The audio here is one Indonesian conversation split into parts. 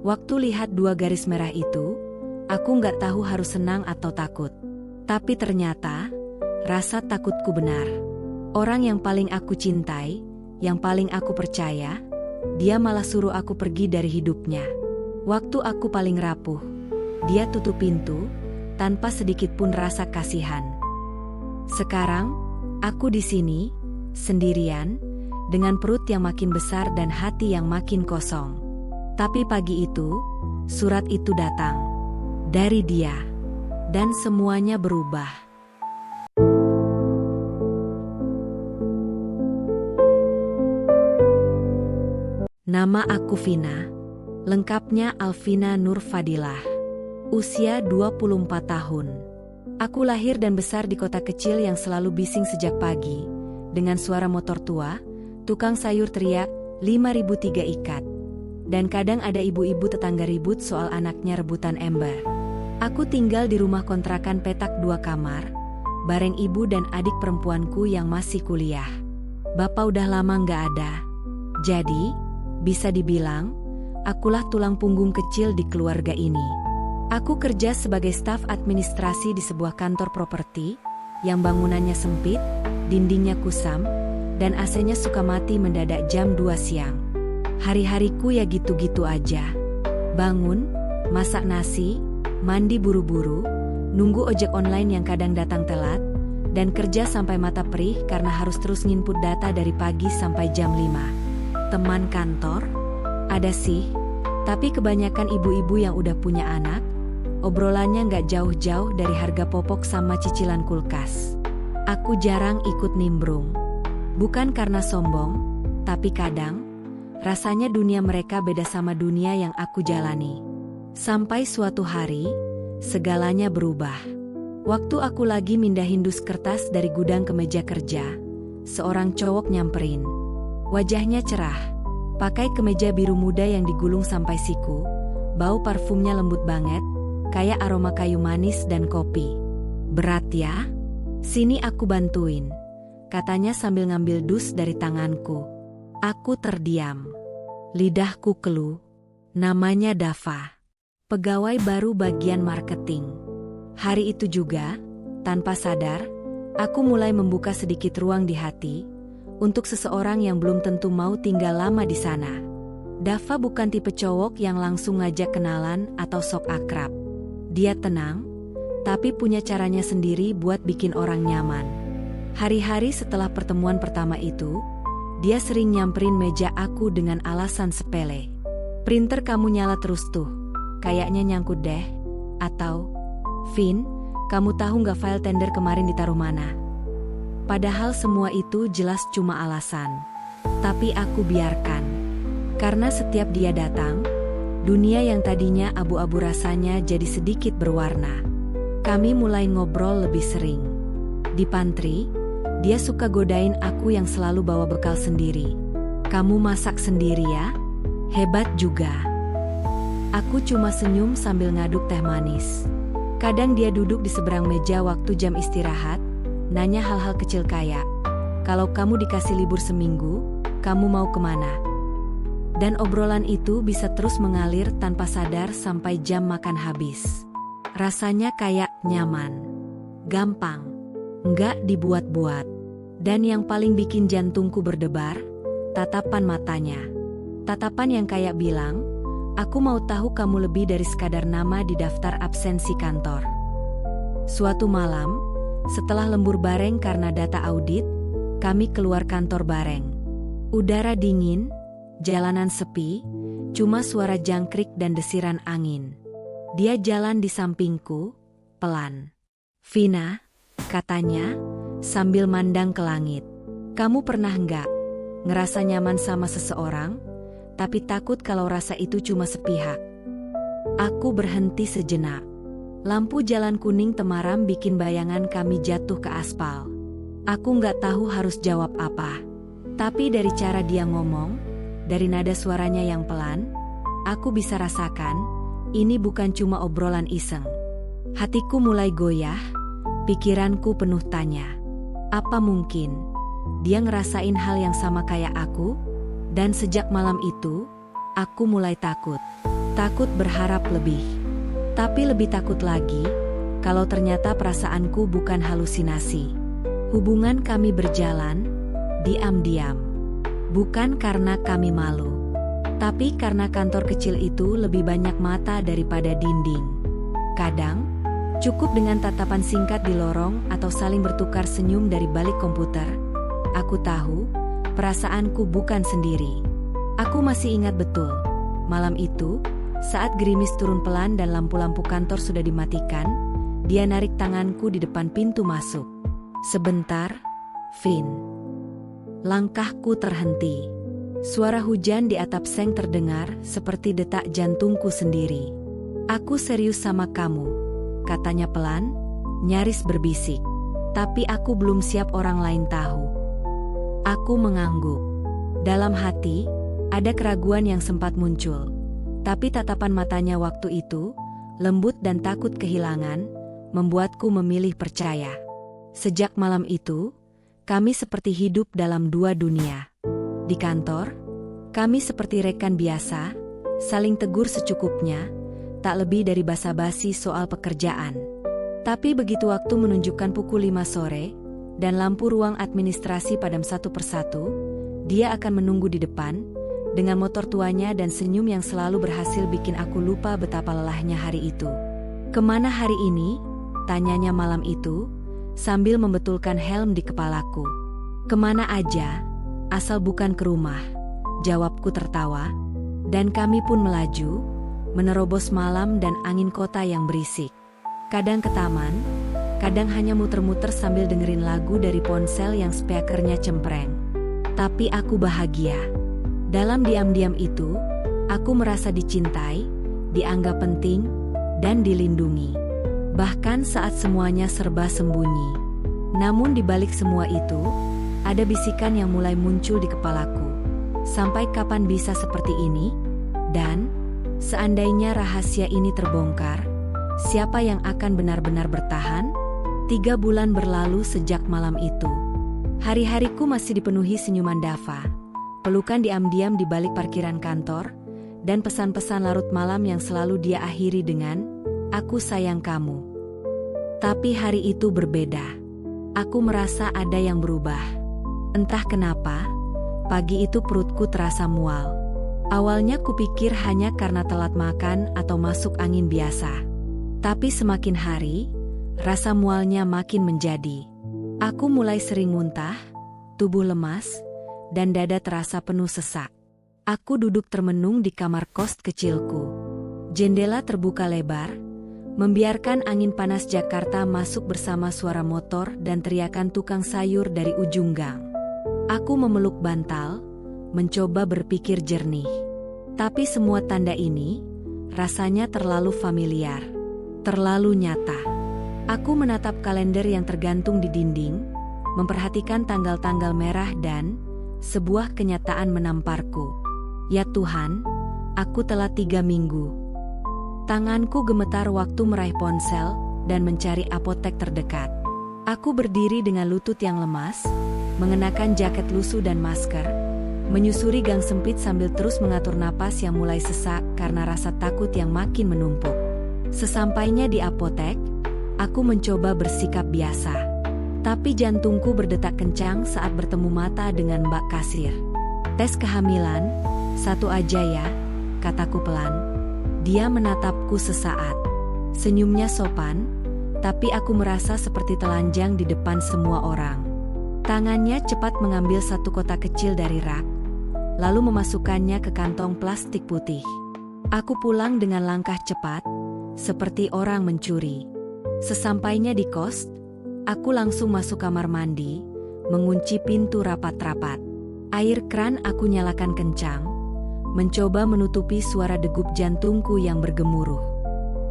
Waktu lihat dua garis merah itu, aku nggak tahu harus senang atau takut. Tapi ternyata, rasa takutku benar. Orang yang paling aku cintai, yang paling aku percaya, dia malah suruh aku pergi dari hidupnya. Waktu aku paling rapuh, dia tutup pintu, tanpa sedikit pun rasa kasihan. Sekarang, aku di sini, sendirian, dengan perut yang makin besar dan hati yang makin kosong. Tapi pagi itu, surat itu datang. Dari dia. Dan semuanya berubah. Nama aku Vina. Lengkapnya Alvina Nur Fadilah. Usia 24 tahun. Aku lahir dan besar di kota kecil yang selalu bising sejak pagi. Dengan suara motor tua, tukang sayur teriak, 5.003 ikat. Dan kadang ada ibu-ibu tetangga ribut soal anaknya rebutan ember. Aku tinggal di rumah kontrakan petak 2 kamar, bareng ibu dan adik perempuanku yang masih kuliah. Bapak udah lama nggak ada. Jadi, bisa dibilang, akulah tulang punggung kecil di keluarga ini. Aku kerja sebagai staf administrasi di sebuah kantor properti, yang bangunannya sempit, dindingnya kusam, dan AC-nya suka mati mendadak jam 2 siang. Hari-hariku ya gitu-gitu aja. Bangun, masak nasi, mandi buru-buru, nunggu ojek online yang kadang datang telat, dan kerja sampai mata perih karena harus terus nginput data dari pagi sampai jam 5. Teman kantor? Ada sih, tapi kebanyakan ibu-ibu yang udah punya anak, obrolannya nggak jauh-jauh dari harga popok sama cicilan kulkas. Aku jarang ikut nimbrung. Bukan karena sombong, tapi kadang, rasanya dunia mereka beda sama dunia yang aku jalani. Sampai suatu hari, segalanya berubah. Waktu aku lagi mindahin dus kertas dari gudang ke meja kerja, seorang cowok nyamperin. Wajahnya cerah, pakai kemeja biru muda yang digulung sampai siku, bau parfumnya lembut banget, kayak aroma kayu manis dan kopi. Berat ya? Sini aku bantuin, katanya sambil ngambil dus dari tanganku. Aku terdiam. Lidahku keluh. Namanya Dava. Pegawai baru bagian marketing. Hari itu juga, tanpa sadar, aku mulai membuka sedikit ruang di hati untuk seseorang yang belum tentu mau tinggal lama di sana. Dava bukan tipe cowok yang langsung ngajak kenalan atau sok akrab. Dia tenang, tapi punya caranya sendiri buat bikin orang nyaman. Hari-hari setelah pertemuan pertama itu, dia sering nyamperin meja aku dengan alasan sepele. Printer kamu nyala terus tuh, kayaknya nyangkut deh. Atau, Vin, kamu tahu nggak file tender kemarin ditaruh mana? Padahal semua itu jelas cuma alasan. Tapi aku biarkan. Karena setiap dia datang, dunia yang tadinya abu-abu rasanya jadi sedikit berwarna. Kami mulai ngobrol lebih sering. Di pantry, dia suka godain aku yang selalu bawa bekal sendiri. Kamu masak sendiri ya? Hebat juga. Aku cuma senyum sambil ngaduk teh manis. Kadang dia duduk di seberang meja waktu jam istirahat, nanya hal-hal kecil kayak, kalau kamu dikasih libur seminggu, kamu mau kemana? Dan obrolan itu bisa terus mengalir tanpa sadar sampai jam makan habis. Rasanya kayak nyaman. Gampang. Nggak dibuat-buat. Dan yang paling bikin jantungku berdebar, tatapan matanya. Tatapan yang kayak bilang, aku mau tahu kamu lebih dari sekadar nama di daftar absensi kantor. Suatu malam, setelah lembur bareng karena data audit, kami keluar kantor bareng. Udara dingin, jalanan sepi, cuma suara jangkrik dan desiran angin. Dia jalan di sampingku, pelan. Vina, katanya, sambil mandang ke langit. Kamu pernah nggak ngerasa nyaman sama seseorang, tapi takut kalau rasa itu cuma sepihak? Aku berhenti sejenak. Lampu jalan kuning temaram bikin bayangan kami jatuh ke aspal. Aku nggak tahu harus jawab apa. Tapi dari cara dia ngomong, dari nada suaranya yang pelan, aku bisa rasakan, ini bukan cuma obrolan iseng. Hatiku mulai goyah, pikiranku penuh tanya. Apa mungkin dia ngerasain hal yang sama kayak aku? Dan sejak malam itu, aku mulai takut. Takut berharap lebih. Tapi lebih takut lagi, kalau ternyata perasaanku bukan halusinasi. Hubungan kami berjalan, diam-diam. Bukan karena kami malu, tapi karena kantor kecil itu lebih banyak mata daripada dinding. Kadang, cukup dengan tatapan singkat di lorong atau saling bertukar senyum dari balik komputer. Aku tahu, perasaanku bukan sendiri. Aku masih ingat betul, malam itu, saat gerimis turun pelan dan lampu-lampu kantor sudah dimatikan, dia narik tanganku di depan pintu masuk. Sebentar, Vin. Langkahku terhenti. Suara hujan di atap seng terdengar seperti detak jantungku sendiri. Aku serius sama kamu, katanya pelan, nyaris berbisik. Tapi aku belum siap orang lain tahu. Aku mengangguk. Dalam hati, ada keraguan yang sempat muncul. Tapi tatapan matanya waktu itu, lembut dan takut kehilangan, membuatku memilih percaya. Sejak malam itu, kami seperti hidup dalam dua dunia. Di kantor, kami seperti rekan biasa, saling tegur secukupnya, tak lebih dari basa-basi soal pekerjaan. Tapi begitu waktu menunjukkan pukul 5 sore, dan lampu ruang administrasi padam satu persatu, dia akan menunggu di depan, dengan motor tuanya dan senyum yang selalu berhasil bikin aku lupa betapa lelahnya hari itu. "Kemana hari ini?" tanyanya malam itu, sambil membetulkan helm di kepalaku. "Kemana aja, asal bukan ke rumah," jawabku tertawa, dan kami pun melaju, menerobos malam dan angin kota yang berisik. Kadang ke taman, kadang hanya muter-muter sambil dengerin lagu dari ponsel yang speakernya cempreng. Tapi aku bahagia. Dalam diam-diam itu, aku merasa dicintai, dianggap penting, dan dilindungi. Bahkan saat semuanya serba sembunyi. Namun di balik semua itu, ada bisikan yang mulai muncul di kepalaku. Sampai kapan bisa seperti ini? Dan, seandainya rahasia ini terbongkar, siapa yang akan benar-benar bertahan? 3 bulan berlalu sejak malam itu. Hari-hariku masih dipenuhi senyuman Dava, pelukan diam-diam di balik parkiran kantor, dan pesan-pesan larut malam yang selalu dia akhiri dengan, "Aku sayang kamu." Tapi hari itu berbeda. Aku merasa ada yang berubah. Entah kenapa, pagi itu perutku terasa mual. Awalnya kupikir hanya karena telat makan atau masuk angin biasa. Tapi semakin hari, rasa mualnya makin menjadi. Aku mulai sering muntah, tubuh lemas, dan dada terasa penuh sesak. Aku duduk termenung di kamar kos kecilku. Jendela terbuka lebar, membiarkan angin panas Jakarta masuk bersama suara motor dan teriakan tukang sayur dari ujung gang. Aku memeluk bantal, mencoba berpikir jernih. Tapi semua tanda ini, rasanya terlalu familiar, terlalu nyata. Aku menatap kalender yang tergantung di dinding, memperhatikan tanggal-tanggal merah dan sebuah kenyataan menamparku. Ya Tuhan, aku telat 3 minggu. Tanganku gemetar waktu meraih ponsel dan mencari apotek terdekat. Aku berdiri dengan lutut yang lemas, mengenakan jaket lusuh dan masker, menyusuri gang sempit sambil terus mengatur napas yang mulai sesak karena rasa takut yang makin menumpuk. Sesampainya di apotek, aku mencoba bersikap biasa. Tapi jantungku berdetak kencang saat bertemu mata dengan Mbak Kasir. "Tes kehamilan, 1 aja ya," kataku pelan. Dia menatapku sesaat. Senyumnya sopan, tapi aku merasa seperti telanjang di depan semua orang. Tangannya cepat mengambil 1 kotak kecil dari rak, lalu memasukkannya ke kantong plastik putih. Aku pulang dengan langkah cepat, seperti orang mencuri. Sesampainya di kos, aku langsung masuk kamar mandi, mengunci pintu rapat-rapat. Air kran aku nyalakan kencang, mencoba menutupi suara degup jantungku yang bergemuruh.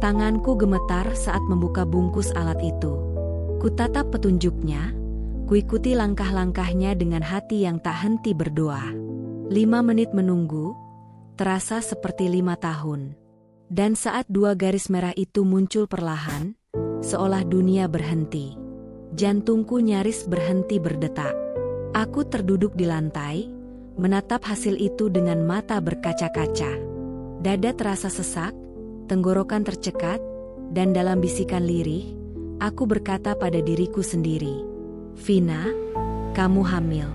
Tanganku gemetar saat membuka bungkus alat itu. Kutatap petunjuknya, kuikuti langkah-langkahnya dengan hati yang tak henti berdoa. 5 menit menunggu, terasa seperti 5 tahun. Dan saat 2 garis merah itu muncul perlahan, seolah dunia berhenti. Jantungku nyaris berhenti berdetak. Aku terduduk di lantai, menatap hasil itu dengan mata berkaca-kaca. Dada terasa sesak, tenggorokan tercekat, dan dalam bisikan lirih, aku berkata pada diriku sendiri, "Vina, kamu hamil."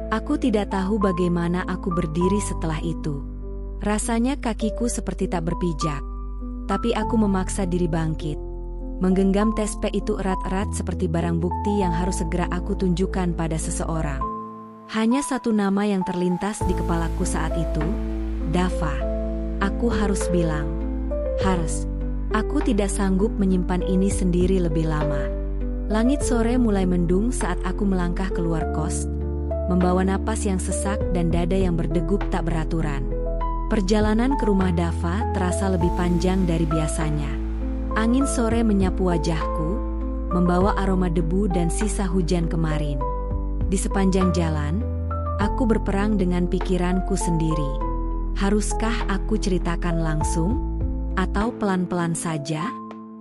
Aku tidak tahu bagaimana aku berdiri setelah itu. Rasanya kakiku seperti tak berpijak, tapi aku memaksa diri bangkit. Menggenggam tespek itu erat-erat seperti barang bukti yang harus segera aku tunjukkan pada seseorang. Hanya satu nama yang terlintas di kepalaku saat itu, Dava. Aku harus bilang. Harus. Aku tidak sanggup menyimpan ini sendiri lebih lama. Langit sore mulai mendung saat aku melangkah keluar kos, membawa napas yang sesak dan dada yang berdegup tak beraturan. Perjalanan ke rumah Dava terasa lebih panjang dari biasanya. Angin sore menyapu wajahku, membawa aroma debu dan sisa hujan kemarin. Di sepanjang jalan, aku berperang dengan pikiranku sendiri. Haruskah aku ceritakan langsung? Atau pelan-pelan saja?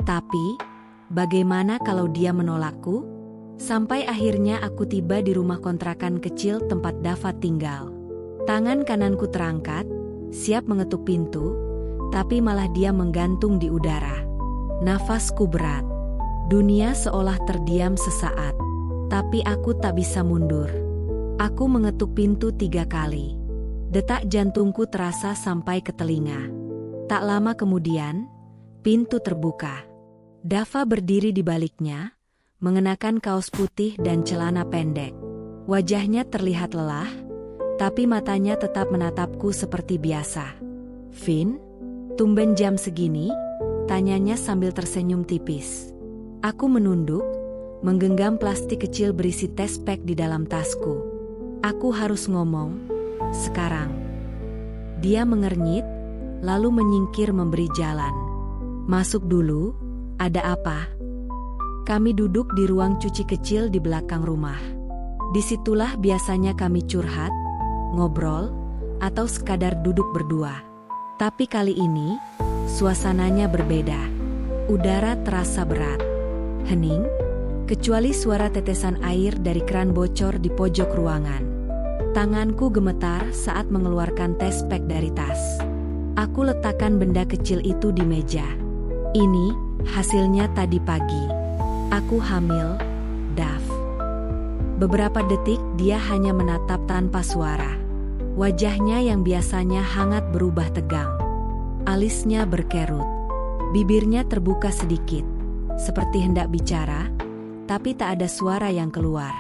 Tapi, bagaimana kalau dia menolakku? Sampai akhirnya aku tiba di rumah kontrakan kecil tempat Dava tinggal. Tangan kananku terangkat, siap mengetuk pintu, tapi malah dia menggantung di udara. Nafasku berat. Dunia seolah terdiam sesaat. Tapi aku tak bisa mundur. Aku mengetuk pintu 3 kali. Detak jantungku terasa sampai ke telinga. Tak lama kemudian, pintu terbuka. Dava berdiri di baliknya, mengenakan kaos putih dan celana pendek. Wajahnya terlihat lelah, tapi matanya tetap menatapku seperti biasa. "Vin, tumben jam segini?" tanyanya sambil tersenyum tipis. Aku menunduk, menggenggam plastik kecil berisi tespek di dalam tasku. Aku harus ngomong, sekarang. Dia mengernyit, lalu menyingkir memberi jalan. "Masuk dulu, ada apa?" Kami duduk di ruang cuci kecil di belakang rumah. Disitulah biasanya kami curhat, ngobrol, atau sekadar duduk berdua. Tapi kali ini, suasananya berbeda. Udara terasa berat, hening, kecuali suara tetesan air dari keran bocor di pojok ruangan. Tanganku gemetar saat mengeluarkan tespek dari tas. Aku letakkan benda kecil itu di meja. Ini hasilnya tadi pagi. Aku hamil, Dav. Beberapa detik dia hanya menatap tanpa suara. Wajahnya yang biasanya hangat berubah tegang. Alisnya berkerut. Bibirnya terbuka sedikit, seperti hendak bicara, tapi tak ada suara yang keluar.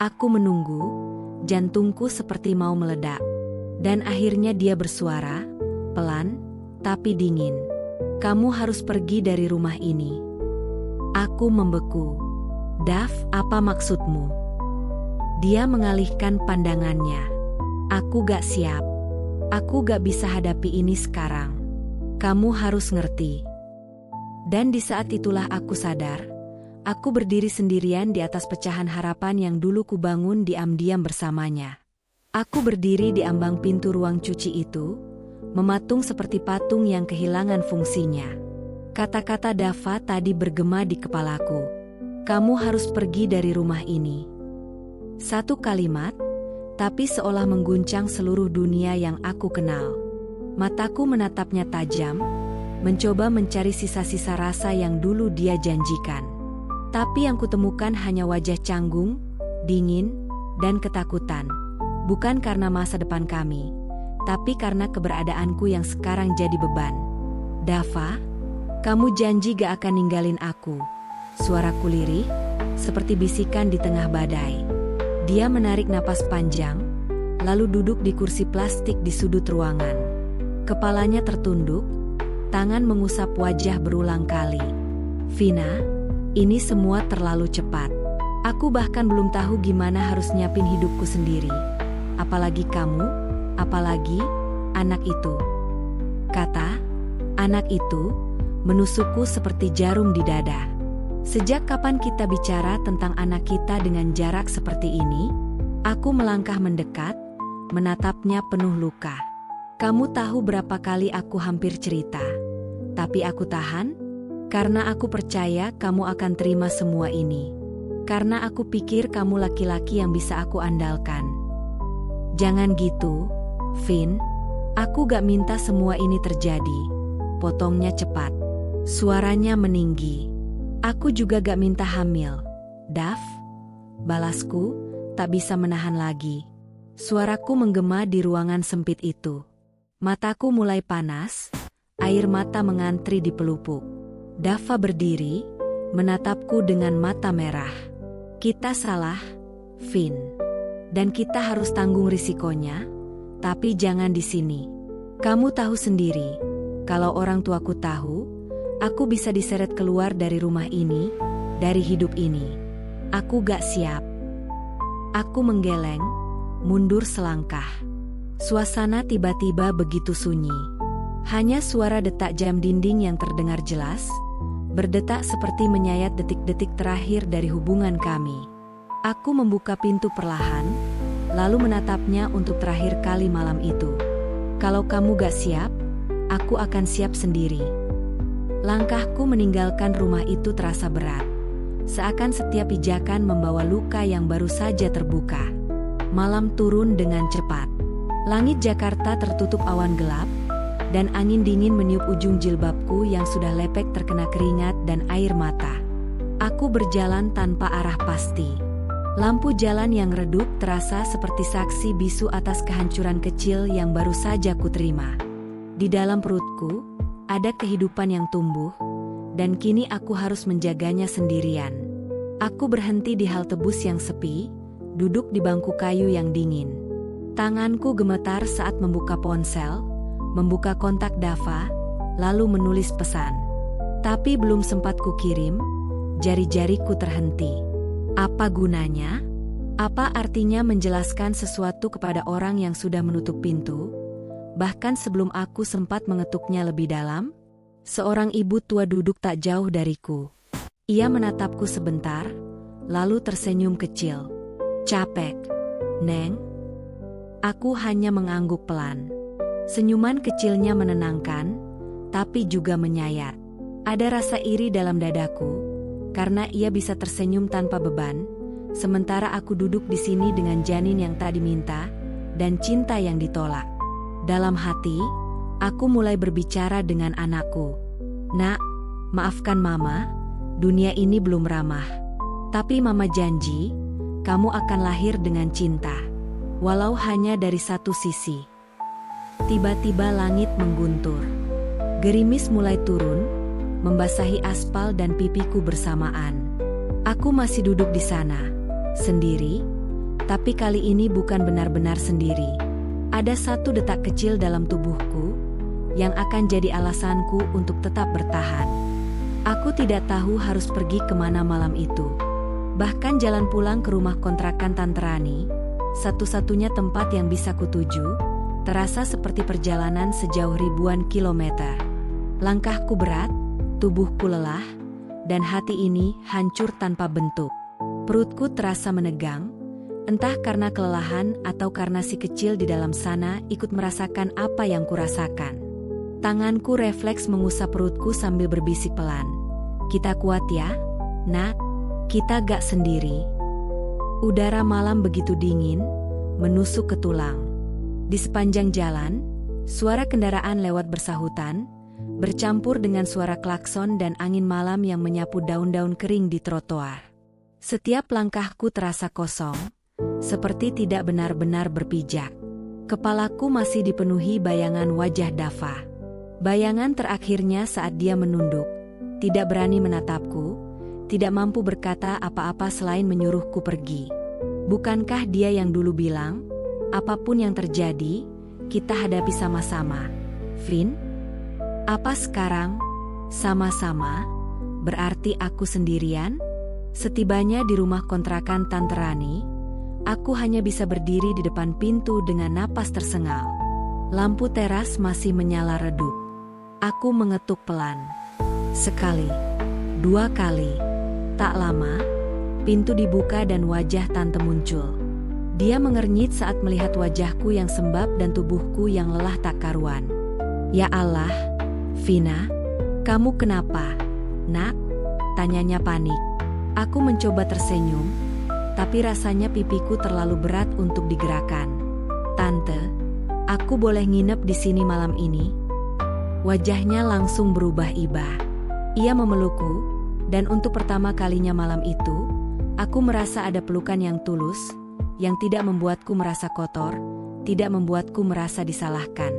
Aku menunggu, jantungku seperti mau meledak. Dan akhirnya dia bersuara, pelan, tapi dingin. "Kamu harus pergi dari rumah ini." Aku membeku. "Dav, apa maksudmu?" Dia mengalihkan pandangannya. "Aku gak siap. Aku gak bisa hadapi ini sekarang. Kamu harus ngerti." Dan di saat itulah aku sadar, aku berdiri sendirian di atas pecahan harapan yang dulu kubangun diam-diam bersamanya. Aku berdiri di ambang pintu ruang cuci itu, mematung seperti patung yang kehilangan fungsinya. Kata-kata Dava tadi bergema di kepalaku. "Kamu harus pergi dari rumah ini." Satu kalimat, tapi seolah mengguncang seluruh dunia yang aku kenal. Mataku menatapnya tajam, mencoba mencari sisa-sisa rasa yang dulu dia janjikan. Tapi yang kutemukan hanya wajah canggung, dingin, dan ketakutan. Bukan karena masa depan kami, tapi karena keberadaanku yang sekarang jadi beban. "Dava, kamu janji gak akan ninggalin aku." Suaraku lirih, seperti bisikan di tengah badai. Dia menarik napas panjang, lalu duduk di kursi plastik di sudut ruangan. Kepalanya tertunduk, tangan mengusap wajah berulang kali. "Vina, ini semua terlalu cepat. Aku bahkan belum tahu gimana harus nyiapin hidupku sendiri. Apalagi kamu, apalagi anak itu." Kata "anak itu" menusukku seperti jarum di dada. Sejak kapan kita bicara tentang anak kita dengan jarak seperti ini? Aku melangkah mendekat, menatapnya penuh luka. "Kamu tahu berapa kali aku hampir cerita, tapi aku tahan, karena aku percaya kamu akan terima semua ini. Karena aku pikir kamu laki-laki yang bisa aku andalkan." "Jangan gitu, Vin. Aku gak minta semua ini terjadi, potongnya cepat. Suaranya meninggi. Aku juga gak minta hamil. Dav, balasku, tak bisa menahan lagi. Suaraku menggema di ruangan sempit itu. Mataku mulai panas, air mata mengantri di pelupuk. Dava berdiri, menatapku dengan mata merah. Kita salah, Vin. Dan kita harus tanggung risikonya, tapi jangan di sini. Kamu tahu sendiri, kalau orang tuaku tahu, aku bisa diseret keluar dari rumah ini, dari hidup ini. Aku gak siap. Aku menggeleng, mundur selangkah. Suasana tiba-tiba begitu sunyi. Hanya suara detak jam dinding yang terdengar jelas, berdetak seperti menyayat detik-detik terakhir dari hubungan kami. Aku membuka pintu perlahan, lalu menatapnya untuk terakhir kali malam itu. Kalau kamu gak siap, aku akan siap sendiri. Langkahku meninggalkan rumah itu terasa berat. Seakan setiap pijakan membawa luka yang baru saja terbuka. Malam turun dengan cepat. Langit Jakarta tertutup awan gelap, dan angin dingin meniup ujung jilbabku yang sudah lepek terkena keringat dan air mata. Aku berjalan tanpa arah pasti. Lampu jalan yang redup terasa seperti saksi bisu atas kehancuran kecil yang baru saja kuterima. Di dalam perutku, ada kehidupan yang tumbuh, dan kini aku harus menjaganya sendirian. Aku berhenti di halte bus yang sepi, duduk di bangku kayu yang dingin. Tanganku gemetar saat membuka ponsel, membuka kontak Dava, lalu menulis pesan. Tapi belum sempat kukirim, jari-jariku terhenti. Apa gunanya? Apa artinya menjelaskan sesuatu kepada orang yang sudah menutup pintu? Bahkan sebelum aku sempat mengetuknya lebih dalam, seorang ibu tua duduk tak jauh dariku. Ia menatapku sebentar, lalu tersenyum kecil. Capek, Neng? Aku hanya mengangguk pelan. Senyuman kecilnya menenangkan, tapi juga menyayat. Ada rasa iri dalam dadaku, karena ia bisa tersenyum tanpa beban, sementara aku duduk di sini dengan janin yang tak diminta, dan cinta yang ditolak. Dalam hati, aku mulai berbicara dengan anakku. Nak, maafkan Mama, dunia ini belum ramah. Tapi Mama janji, kamu akan lahir dengan cinta. Walau hanya dari satu sisi. Tiba-tiba langit mengguntur. Gerimis mulai turun, membasahi aspal dan pipiku bersamaan. Aku masih duduk di sana, sendiri, tapi kali ini bukan benar-benar sendiri. Ada satu detak kecil dalam tubuhku, yang akan jadi alasanku untuk tetap bertahan. Aku tidak tahu harus pergi kemana malam itu. Bahkan jalan pulang ke rumah kontrakan Tante Rani, satu-satunya tempat yang bisa kutuju, terasa seperti perjalanan sejauh ribuan kilometer. Langkahku berat, tubuhku lelah, dan hati ini hancur tanpa bentuk. Perutku terasa menegang, entah karena kelelahan atau karena si kecil di dalam sana ikut merasakan apa yang kurasakan. Tanganku refleks mengusap perutku sambil berbisik pelan. Kita kuat ya, Nak, kita gak sendiri. Udara malam begitu dingin, menusuk ke tulang. Di sepanjang jalan, suara kendaraan lewat bersahutan, bercampur dengan suara klakson dan angin malam yang menyapu daun-daun kering di trotoar. Setiap langkahku terasa kosong, seperti tidak benar-benar berpijak. Kepalaku masih dipenuhi bayangan wajah Dava. Bayangan terakhirnya saat dia menunduk, tidak berani menatapku, tidak mampu berkata apa-apa selain menyuruhku pergi. Bukankah dia yang dulu bilang, apapun yang terjadi, kita hadapi sama-sama, Vin? Apa sekarang, sama-sama, berarti aku sendirian? Setibanya di rumah kontrakan Tante Rani, aku hanya bisa berdiri di depan pintu dengan napas tersengal. Lampu teras masih menyala redup. Aku mengetuk pelan. Sekali, dua kali. Tak lama, pintu dibuka dan wajah tante muncul. Dia mengernyit saat melihat wajahku yang sembab dan tubuhku yang lelah tak karuan. Ya Allah, Vina, kamu kenapa? Nak, tanyanya panik. Aku mencoba tersenyum, tapi rasanya pipiku terlalu berat untuk digerakkan. Tante, Aku boleh nginep di sini malam ini? Wajahnya langsung berubah iba. Ia memelukku, dan untuk pertama kalinya malam itu, aku merasa ada pelukan yang tulus, yang tidak membuatku merasa kotor, tidak membuatku merasa disalahkan.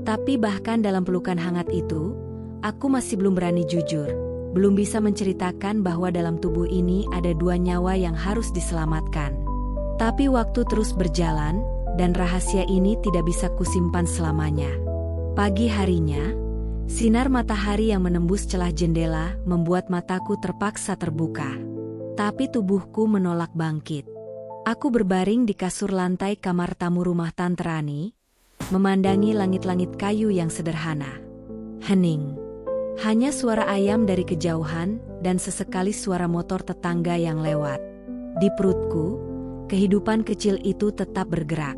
Tapi bahkan dalam pelukan hangat itu, aku masih belum berani jujur, belum bisa menceritakan bahwa dalam tubuh ini ada 2 nyawa yang harus diselamatkan. Tapi waktu terus berjalan, dan rahasia ini tidak bisa kusimpan selamanya. Pagi harinya, sinar matahari yang menembus celah jendela membuat mataku terpaksa terbuka. Tapi tubuhku menolak bangkit. Aku berbaring di kasur lantai kamar tamu rumah Tante Rani, memandangi langit-langit kayu yang sederhana. Hening. Hanya suara ayam dari kejauhan dan sesekali suara motor tetangga yang lewat. Di perutku, kehidupan kecil itu tetap bergerak.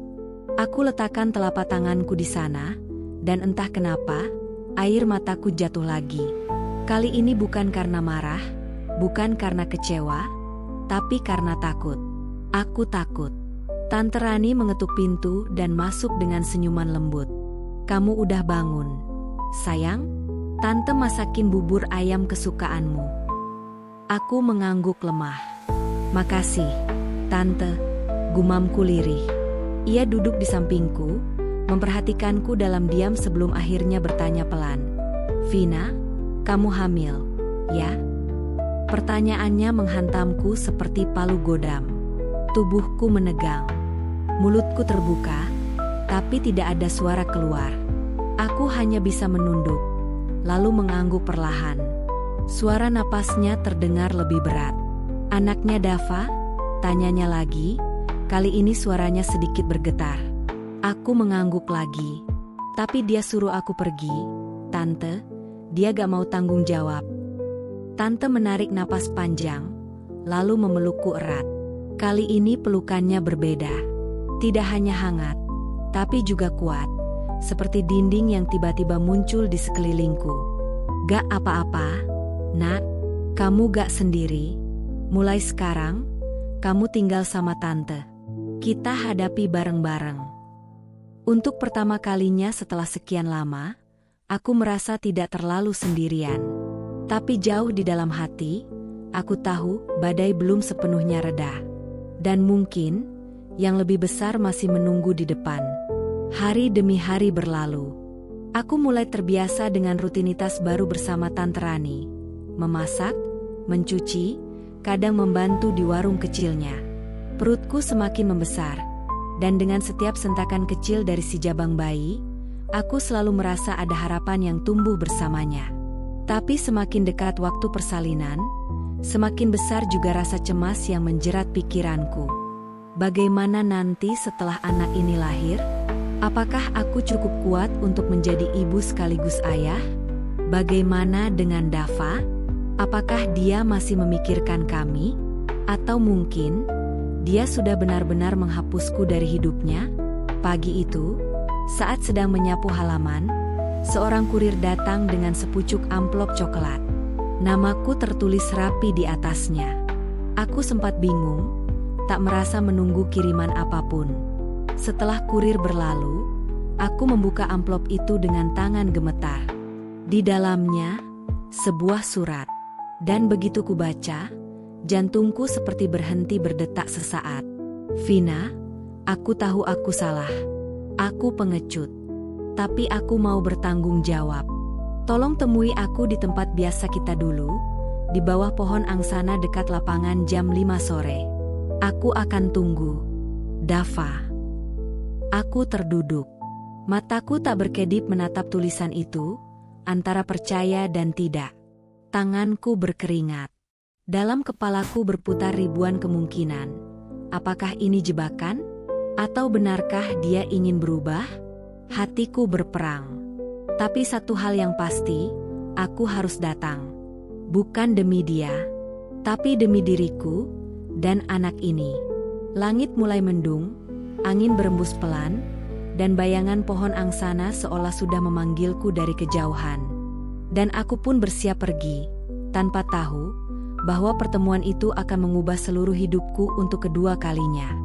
Aku letakkan telapak tanganku di sana, dan entah kenapa, air mataku jatuh lagi. Kali ini bukan karena marah, bukan karena kecewa, tapi karena takut. Aku takut. Tante Rani mengetuk pintu dan masuk dengan senyuman lembut. "Kamu udah bangun, sayang? Tante masakin bubur ayam kesukaanmu." Aku mengangguk lemah. "Makasih, Tante," gumamku lirih. Ia duduk di sampingku, memperhatikanku dalam diam sebelum akhirnya bertanya pelan. "Vina, kamu hamil, ya?" Pertanyaannya menghantamku seperti palu godam. Tubuhku menegang. Mulutku terbuka, tapi tidak ada suara keluar. Aku hanya bisa menunduk, lalu mengangguk perlahan. Suara napasnya terdengar lebih berat. "Anaknya Dava?" tanyanya lagi. Kali ini suaranya sedikit bergetar. Aku mengangguk lagi. "Tapi dia suruh aku pergi, Tante. Dia gak mau tanggung jawab." Tante menarik napas panjang, lalu memelukku erat. Kali ini pelukannya berbeda. Tidak hanya hangat, tapi juga kuat, seperti dinding yang tiba-tiba muncul di sekelilingku. "Gak apa-apa, Nak. Kamu gak sendiri. Mulai sekarang, kamu tinggal sama Tante. Kita hadapi bareng-bareng." Untuk pertama kalinya setelah sekian lama, aku merasa tidak terlalu sendirian. Tapi jauh di dalam hati, aku tahu badai belum sepenuhnya reda. Dan mungkin, yang lebih besar masih menunggu di depan. Hari demi hari berlalu. Aku mulai terbiasa dengan rutinitas baru bersama Tante Rani. Memasak, mencuci, kadang membantu di warung kecilnya. Perutku semakin membesar, dan dengan setiap sentakan kecil dari si jabang bayi, aku selalu merasa ada harapan yang tumbuh bersamanya. Tapi semakin dekat waktu persalinan, semakin besar juga rasa cemas yang menjerat pikiranku. Bagaimana nanti setelah anak ini lahir? Apakah aku cukup kuat untuk menjadi ibu sekaligus ayah? Bagaimana dengan Dava? Apakah dia masih memikirkan kami? Atau mungkin dia sudah benar-benar menghapusku dari hidupnya? Pagi itu, saat sedang menyapu halaman, seorang kurir datang dengan sepucuk amplop coklat. Namaku tertulis rapi di atasnya. Aku sempat bingung, tak merasa menunggu kiriman apapun. Setelah kurir berlalu, aku membuka amplop itu dengan tangan gemetar. Di dalamnya, sebuah surat. Dan begitu kubaca, jantungku seperti berhenti berdetak sesaat. "Vina, aku tahu aku salah. Aku pengecut. Tapi aku mau bertanggung jawab. Tolong temui aku di tempat biasa kita dulu, di bawah pohon angsana dekat lapangan jam 5 sore. Aku akan tunggu. Dava." Aku terduduk. Mataku tak berkedip menatap tulisan itu, antara percaya dan tidak. Tanganku berkeringat. Dalam kepalaku berputar ribuan kemungkinan. Apakah ini jebakan? Atau benarkah dia ingin berubah? Hatiku berperang. Tapi satu hal yang pasti, aku harus datang. Bukan demi dia, tapi demi diriku dan anak ini. Langit mulai mendung, angin berembus pelan, dan bayangan pohon angsana seolah sudah memanggilku dari kejauhan. Dan aku pun bersiap pergi, tanpa tahu bahwa pertemuan itu akan mengubah seluruh hidupku untuk kedua kalinya.